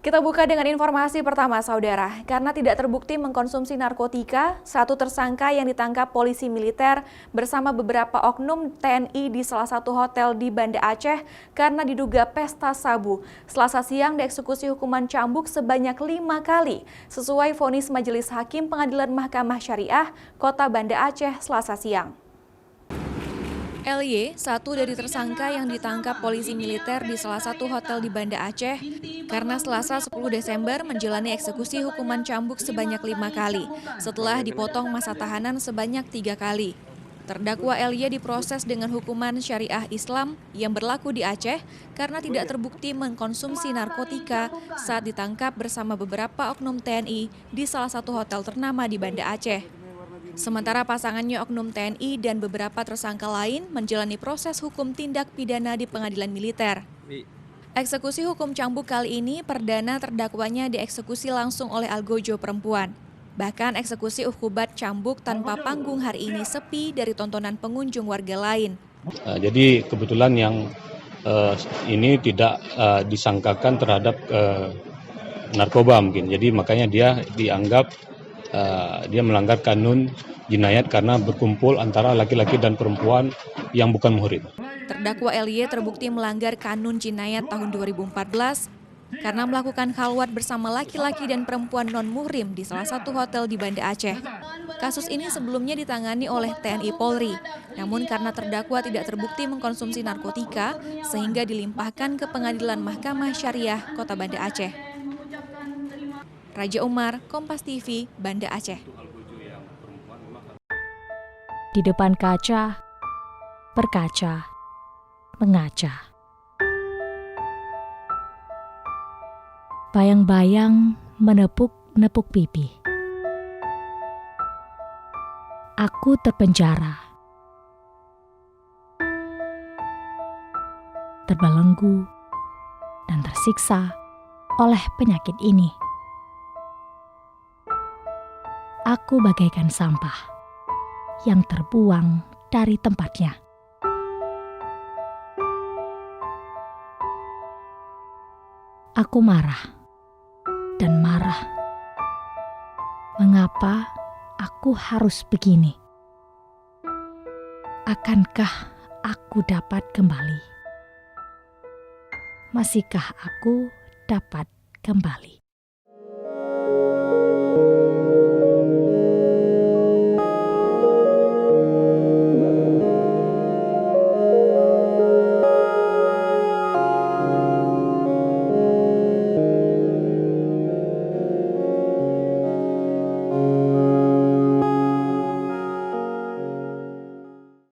Kita buka dengan informasi pertama, Saudara. Karena tidak terbukti mengkonsumsi narkotika, satu tersangka yang ditangkap polisi militer bersama beberapa oknum TNI di salah satu hotel di Banda Aceh karena diduga pesta sabu. Selasa siang dieksekusi hukuman cambuk sebanyak 5 kali, sesuai vonis Majelis Hakim Pengadilan Mahkamah Syariah Kota Banda Aceh Selasa siang. LY, satu dari tersangka yang ditangkap polisi militer di salah satu hotel di Banda Aceh, karena Selasa 10 Desember menjalani eksekusi hukuman cambuk sebanyak 5 kali, setelah dipotong masa tahanan sebanyak 3 kali. Terdakwa LY diproses dengan hukuman syariah Islam yang berlaku di Aceh karena tidak terbukti mengkonsumsi narkotika saat ditangkap bersama beberapa oknum TNI di salah satu hotel ternama di Banda Aceh. Sementara pasangannya oknum TNI dan beberapa tersangka lain menjalani proses hukum tindak pidana di pengadilan militer. Eksekusi hukum cambuk kali ini perdana terdakwanya dieksekusi langsung oleh algojo perempuan. Bahkan eksekusi ukubat cambuk tanpa panggung hari ini sepi dari tontonan pengunjung warga lain. Jadi kebetulan yang ini tidak disangkakan terhadap narkoba mungkin. Jadi makanya dia dianggap dia melanggar kanun jinayat karena berkumpul antara laki-laki dan perempuan yang bukan muhrim. Terdakwa LY terbukti melanggar kanun jinayat tahun 2014 karena melakukan khalwat bersama laki-laki dan perempuan non-muhrim di salah satu hotel di Banda Aceh. Kasus ini sebelumnya ditangani oleh TNI Polri, namun karena terdakwa tidak terbukti mengkonsumsi narkotika, sehingga dilimpahkan ke Pengadilan Mahkamah Syariah Kota Banda Aceh. Raja Umar, Kompas TV, Banda Aceh. Di depan kaca, berkaca, mengaca. Bayang-bayang menepuk-nepuk pipi. Aku terpenjara, terbelenggu, dan tersiksa oleh penyakit ini. Aku bagaikan sampah yang terbuang dari tempatnya. Aku marah dan marah. Mengapa aku harus begini? Akankah aku dapat kembali? Masihkah aku dapat kembali?